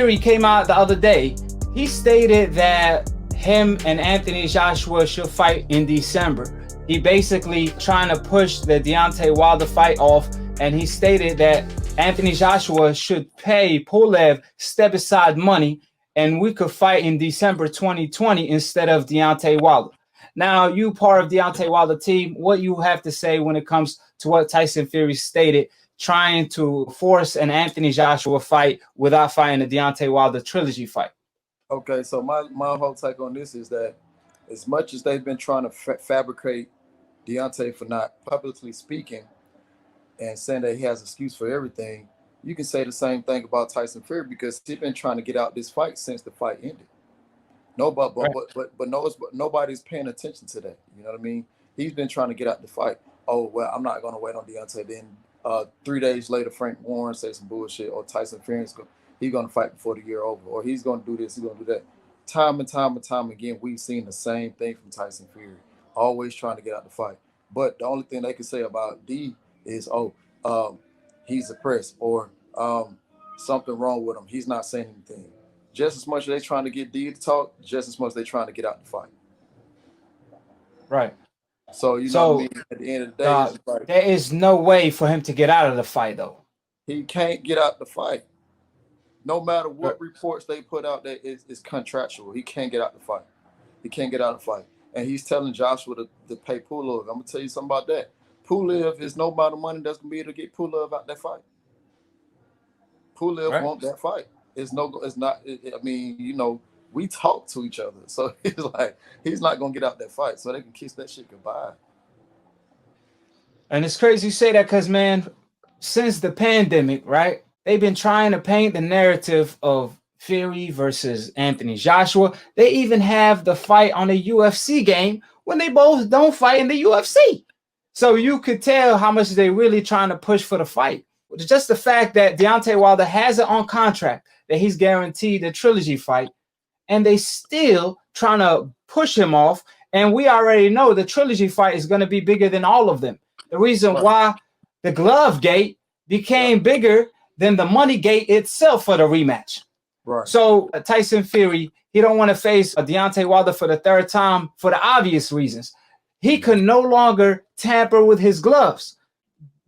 Fury came out the other day. He stated that him and Anthony Joshua should fight in December. He basically trying to push the Deontay Wilder fight off, and he stated that Anthony Joshua should pay Pulev step-aside money, and we could fight in December 2020 instead of Deontay Wilder. Now, you part of Deontay Wilder team, what you have to say when it comes to what Tyson Fury stated, trying to force an Anthony Joshua fight without fighting a Deontay Wilder trilogy fight? Okay, so my whole take on this is that as much as they've been trying to fabricate Deontay for not publicly speaking and saying that he has an excuse for everything, you can say the same thing about Tyson Fury, because he's been trying to get out this fight since the fight ended. Nobody's paying attention to that. You know what I mean? He's been trying to get out the fight. Oh, well, I'm not going to wait on Deontay. Then 3 days later, Frank Warren said some bullshit, or Tyson Fury's he's going to fight before the year over, or he's going to do this, he's going to do that. Time and time again, we've seen the same thing from Tyson Fury, always trying to get out the fight. But the only thing they can say about D is, he's oppressed, or something wrong with him. He's not saying anything. Just as much as they're trying to get D to talk, just as much they're trying to get out the fight. Right. So, you know what I mean? At the end of the day, it's like, there is no way for him to get out of the fight, though. He can't get out the fight. No matter what reports they put out there, it's contractual. He can't get out the fight. He can't get out the fight. And he's telling Joshua to pay Pulev. I'm going to tell you something about that. Pulev is no amount of money that's going to be able to get Pulev out that fight. Pulev wants that fight. I mean, you know, we talk to each other. So it's like, he's not going to get out that fight. So they can kiss that shit goodbye. And it's crazy you say that because, man, since the pandemic, right, they've been trying to paint the narrative of Fury versus Anthony Joshua. They even have the fight on a UFC game when they both don't fight in the UFC. So you could tell how much they really trying to push for the fight. Just the fact that Deontay Wilder has it on contract that he's guaranteed the trilogy fight, and they still trying to push him off. And we already know the trilogy fight is going to be bigger than all of them. The reason why the glove gate became bigger than the money gate itself for the rematch. Right. So Tyson Fury, he don't want to face a Deontay Wilder for the third time for the obvious reasons. He could no longer tamper with his gloves.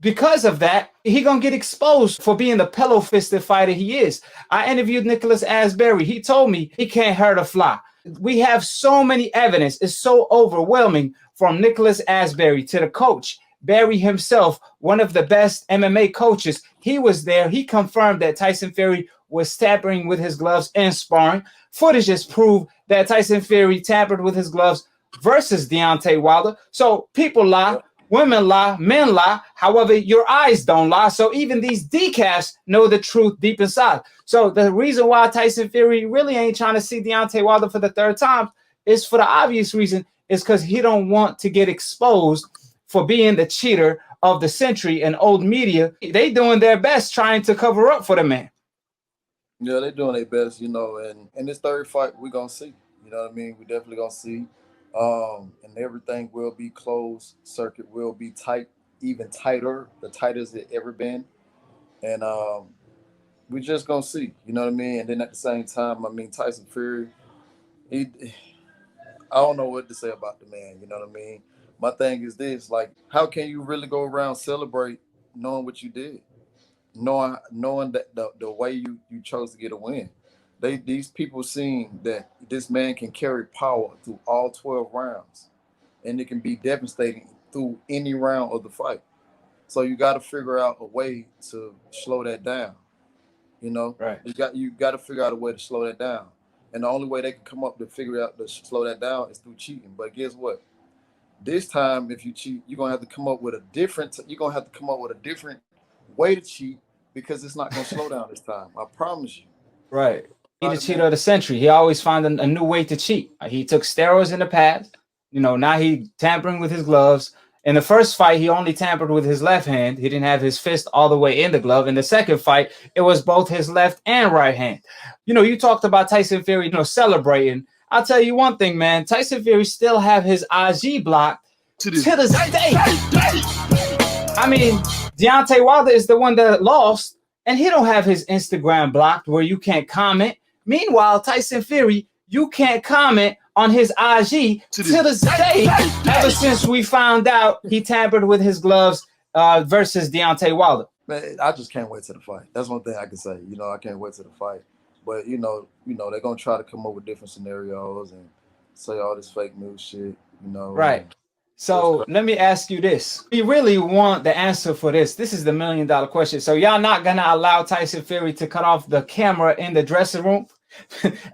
Because of that, he gonna get exposed for being the pillow-fisted fighter he is. I interviewed Nicholas Asbury. He told me he can't hurt a fly. We have so many evidence. It's so overwhelming, from Nicholas Asbury to the coach, Barry himself, one of the best MMA coaches. He was there. He confirmed that Tyson Fury was tampering with his gloves in sparring. Footages prove that Tyson Fury tampered with his gloves versus Deontay Wilder. So people lie. Women lie, men lie. However, your eyes don't lie. So even these decasts know the truth deep inside. So the reason why Tyson Fury really ain't trying to see Deontay Wilder for the third time is for the obvious reason, is because he don't want to get exposed for being the cheater of the century. And old media, they doing their best trying to cover up for the man. Yeah, they're doing their best, you know. And in this third fight, we're going to see. You know what I mean? We definitely going to see. And everything will be closed. Circuit will be tight, even tighter, the tightest it ever been. And we're just gonna see, you know what I mean? And then at the same time, I mean, Tyson Fury, I don't know what to say about the man, you know what I mean? My thing is this, like, how can you really go around celebrate knowing what you did? Knowing that the way you chose to get a win. These people seen that this man can carry power through all 12 rounds, and it can be devastating through any round of the fight. So you got to figure out a way to slow that down. You know, right? You got to figure out a way to slow that down, and the only way they can come up to figure out to slow that down is through cheating. But guess what? This time, if you cheat, you're gonna have to come up with a different. You're gonna have to come up with a different way to cheat, because it's not gonna slow down this time. I promise you. Right. He's the cheater of the century. He always found a new way to cheat. He took steroids in the past. You know, now he tampering with his gloves. In the first fight, he only tampered with his left hand. He didn't have his fist all the way in the glove. In the second fight, it was both his left and right hand. You know, you talked about Tyson Fury, you know, celebrating. I'll tell you one thing, man. Tyson Fury still have his IG blocked to this day. I mean, Deontay Wilder is the one that lost. and he don't have his Instagram blocked where you can't comment. Meanwhile, Tyson Fury, you can't comment on his IG to this day, ever since we found out he tampered with his gloves versus Deontay Wilder. Man, I just can't wait to the fight. That's one thing I can say. You know, I can't wait to the fight. But they're gonna try to come up with different scenarios and say all this fake news shit. You know, right? So let me ask you this. We really want the answer for this. This is the $1 million question. So y'all not gonna allow Tyson Fury to cut off the camera in the dressing room?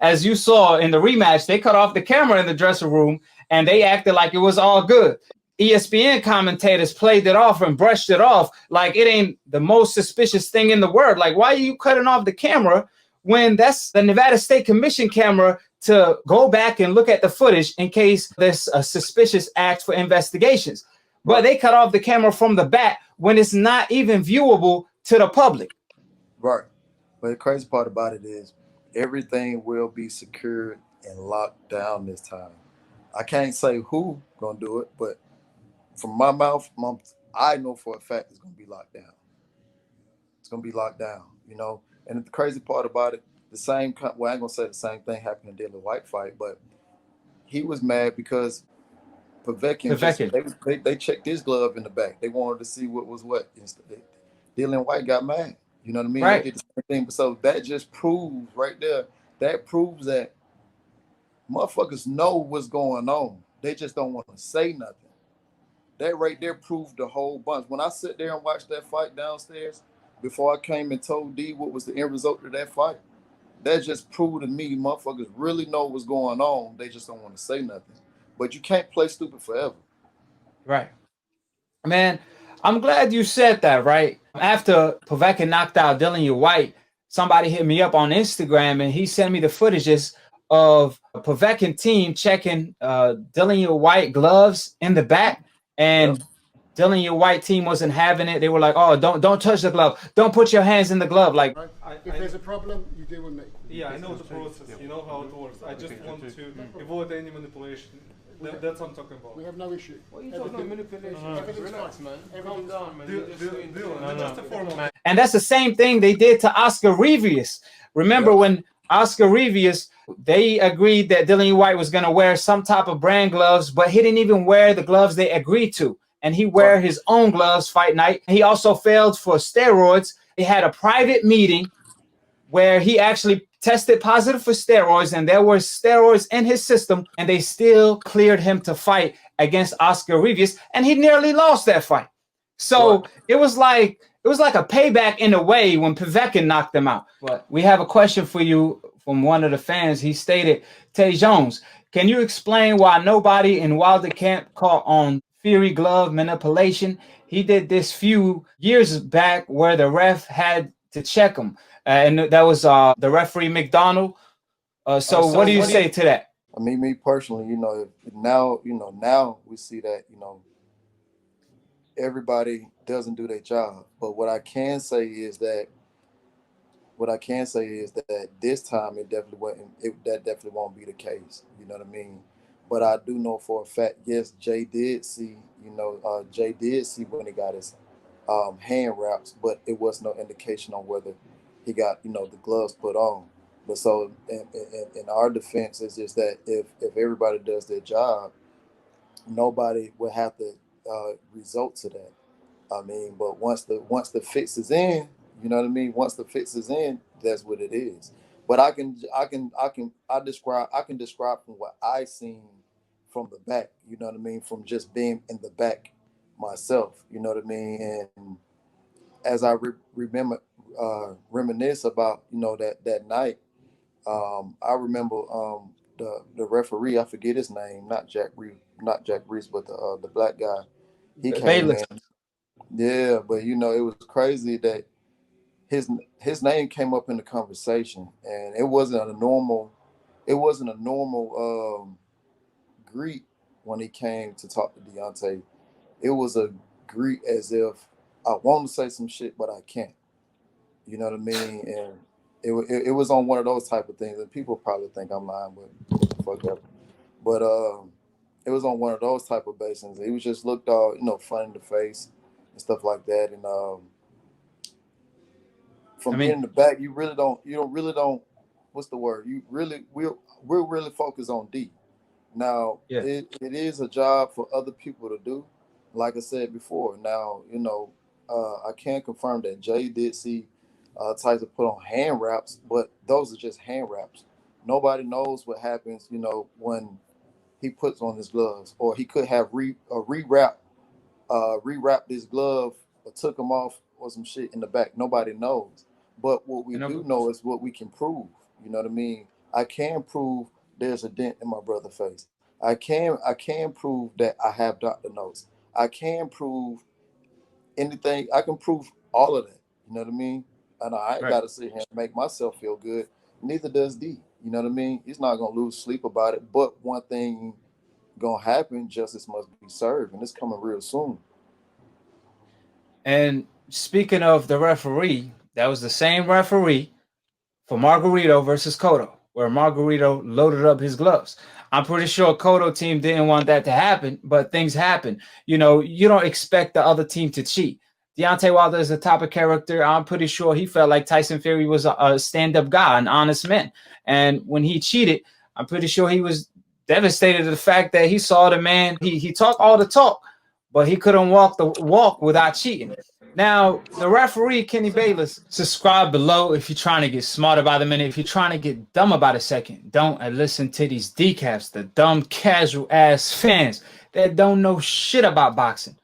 As you saw in the rematch, they cut off the camera in the dressing room and they acted like it was all good. ESPN commentators played it off and brushed it off like it ain't the most suspicious thing in the world. Like, why are you cutting off the camera when that's the Nevada State Commission camera to go back and look at the footage in case there's a suspicious act for investigations? But they cut off the camera from the back when it's not even viewable to the public. Right. But the crazy part about it is everything will be secured and locked down this time. I can't say who gonna do it, but from my mouth, I know for a fact it's gonna be locked down. It's gonna be locked down, you know. And the crazy part about it, I ain't gonna say the same thing happened in the Dillian White fight, but he was mad because Povetkin. They checked his glove in the back. They wanted to see what was what. Dillian White got mad. You know what I mean? Right. They did the same thing. So that just proves right there. That proves that motherfuckers know what's going on. They just don't want to say nothing. That right there proved the whole bunch. When I sit there and watch that fight downstairs, before I came and told D what was the end result of that fight, that just proved to me motherfuckers really know what's going on. They just don't want to say nothing. But you can't play stupid forever. Right. Man, I'm glad you said that, right? After Povetkin knocked out Dillian White, somebody hit me up on Instagram and he sent me the footages of a Povetkin team checking Dillian White gloves in the back, and Dillian White team wasn't having it. They were like, "Oh, don't touch the glove. Don't put your hands in the glove." Like, if there's a problem, you deal with me. Yeah, I know the process. You know how it works. I just want to avoid any manipulation. That's what I'm talking about. We have no issue. What are you talking about manipulation? Everything's Relax, fine. man. Everything's Calm down, man. Just a formal. and that's the same thing they did to Oscar Revius. Remember when Oscar Revius, they agreed that Dillian White was going to wear some type of brand gloves, but he didn't even wear the gloves they agreed to. And he wear his own gloves fight night. He also failed for steroids. They had a private meeting where he actually tested positive for steroids, and there were steroids in his system, and they still cleared him to fight against Oscar Revius, and he nearly lost that fight. So it was like a payback in a way when Povetkin knocked him out. But we have a question for you from one of the fans. He stated, Tay Jones, can you explain why nobody in Wilder camp caught on Fury glove manipulation? He did this few years back where the ref had to check him. And that was the referee McDonald. So what do you say to that? I mean, me personally, now we see that, everybody doesn't do their job. But what I can say is that this time that definitely won't be the case. You know what I mean? But I do know for a fact, yes, Jay did see when he got his hand wraps, but it was no indication on whether he got, the gloves put on. But so in our defense is just that if everybody does their job, nobody will have to result to that. I mean, but once the fix is in, you know what I mean? Once the fix is in, that's what it is. But I can describe from what I seen from the back, you know what I mean? From just being in the back myself, you know what I mean? And as I reminisce about, that night, I remember the referee, I forget his name, not Jack Reese, but the black guy. He came in. Yeah, but it was crazy that his name came up in the conversation, and it wasn't a normal greet when he came to talk to Deontay. It was a greet as if I want to say some shit, but I can't. You know what I mean? And it was on one of those type of things, and people probably think I'm lying, but fuck that. But it was on one of those type of basins. He was just looked all, funny in the face and stuff like that. And from being in the back, you don't. What's the word? We're really focused on D. Now, it is a job for other people to do, like I said before. Now, I can confirm that Jay did see Tyson put on hand wraps, but those are just hand wraps. Nobody knows what happens, when he puts on his gloves, or he could have rewrapped his glove or took them off or some shit in the back. Nobody knows. But what we do know is what we can prove. You know what I mean? I can prove there's a dent in my brother's face. I can prove that I have doctor notes. I can prove anything. I can prove all of that. You know what I mean? And I ain't got to sit here and make myself feel good. Neither does D. You know what I mean? He's not going to lose sleep about it. But one thing going to happen, justice must be served. And it's coming real soon. And speaking of the referee, that was the same referee for Margarito versus Cotto, where Margarito loaded up his gloves. I'm pretty sure Cotto team didn't want that to happen, but things happen. You don't expect the other team to cheat. Deontay Wilder is a type of character. I'm pretty sure he felt like Tyson Fury was a stand-up guy, an honest man. And when he cheated, I'm pretty sure he was devastated at the fact that he saw the man. He talked all the talk, but he couldn't walk the walk without cheating. Now, the referee, Kenny Bayless, subscribe below if you're trying to get smart about a minute. If you're trying to get dumb about a second, don't listen to these decaps, the dumb casual-ass fans that don't know shit about boxing.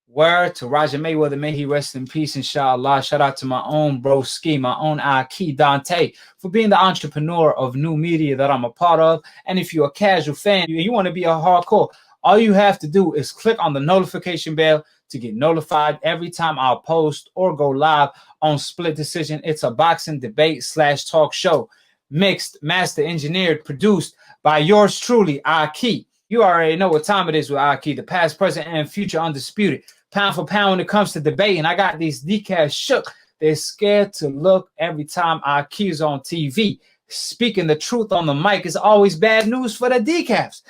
Word to Roger Mayweather, may he rest in peace, inshallah. Shout out to my own broski, my own AKHi Deontay, for being the entrepreneur of new media that I'm a part of. And if you're a casual fan, you want to be a hardcore, all you have to do is click on the notification bell to get notified every time I'll post or go live on Split Decision. It's a boxing debate / talk show, mixed, master engineered, produced by yours truly, AKHi. You already know what time it is with AKHi, the past, present, and future undisputed. Pound for pound when it comes to debate, and I got these decals shook. They're scared to look every time AKHi is on TV. Speaking the truth on the mic is always bad news for the decals,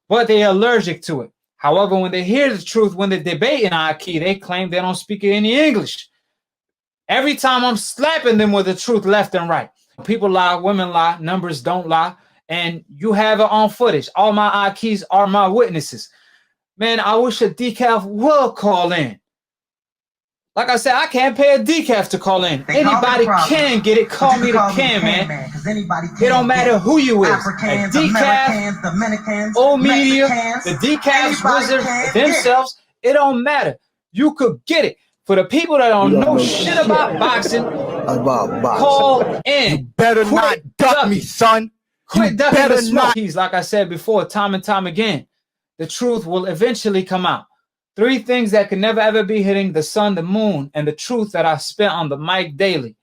but they're allergic to it. However, when they hear the truth, when they're debating AKHi, they claim they don't speak any English. Every time I'm slapping them with the truth left and right. People lie, women lie, numbers don't lie, and you have it on footage. All my AKHis are my witnesses. Man, I wish a decaf will call in. Like I said, I can't pay a decaf to call in. Anybody can get it. Call me the can, man. It don't matter who you is. A decaf, old media, the decaf wizards themselves, it don't matter. You could get it. For the people that don't know shit about boxing, call in. You better not duck me, son. Quit ducking the smoke. Like I said before, time and time again, the truth will eventually come out. 3 things that can never ever be hitting the sun, the moon, and the truth that I spent on the mic daily.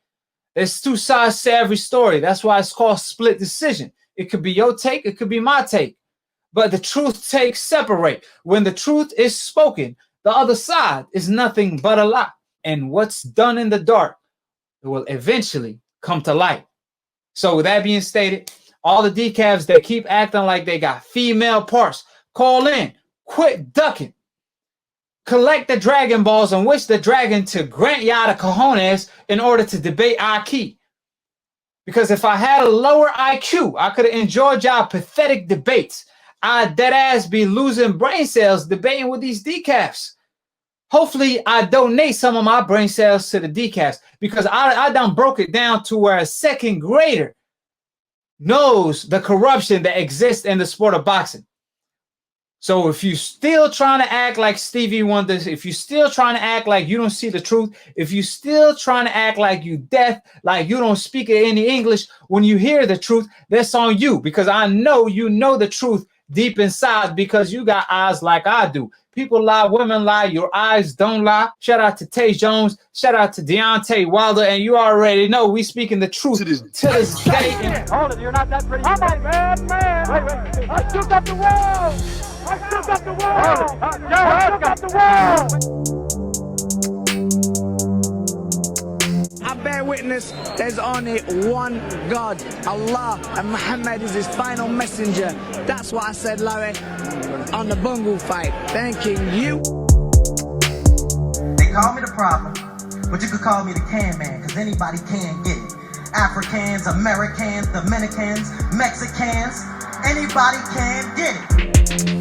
There's 2 sides to every story. That's why it's called Split Decision. It could be your take, it could be my take. But the truth takes separate. When the truth is spoken, the other side is nothing but a lie. And what's done in the dark, it will eventually come to light. So with that being stated, all the decavs that keep acting like they got female parts, call in. Quit ducking. Collect the Dragon Balls and wish the dragon to grant y'all the cojones in order to debate AKHi. Because if I had a lower IQ, I could have enjoyed y'all pathetic debates. I'd deadass be losing brain cells debating with these decafs. Hopefully, I donate some of my brain cells to the decafs, because I done broke it down to where a second grader knows the corruption that exists in the sport of boxing. So if you still trying to act like Stevie Wonder, if you still trying to act like you don't see the truth, if you still trying to act like you deaf, like you don't speak any English, when you hear the truth, that's on you, because I know you know the truth deep inside, because you got eyes like I do. People lie, women lie, your eyes don't lie. Shout out to Tay Jones, shout out to Deontay Wilder, and you already know we speaking the truth to this day. Hold it, you're not that pretty. I'm a bad man. Wait. I took up the world. I took up the world. I took up the world. I bear witness, there's only one God, Allah, and Muhammad is his final messenger. That's what I said, Larry, on the bungle fight. Thanking you. They call me the problem. but you could call me the can man, cause anybody can get it. Africans, Americans, Dominicans, Mexicans, anybody can get it.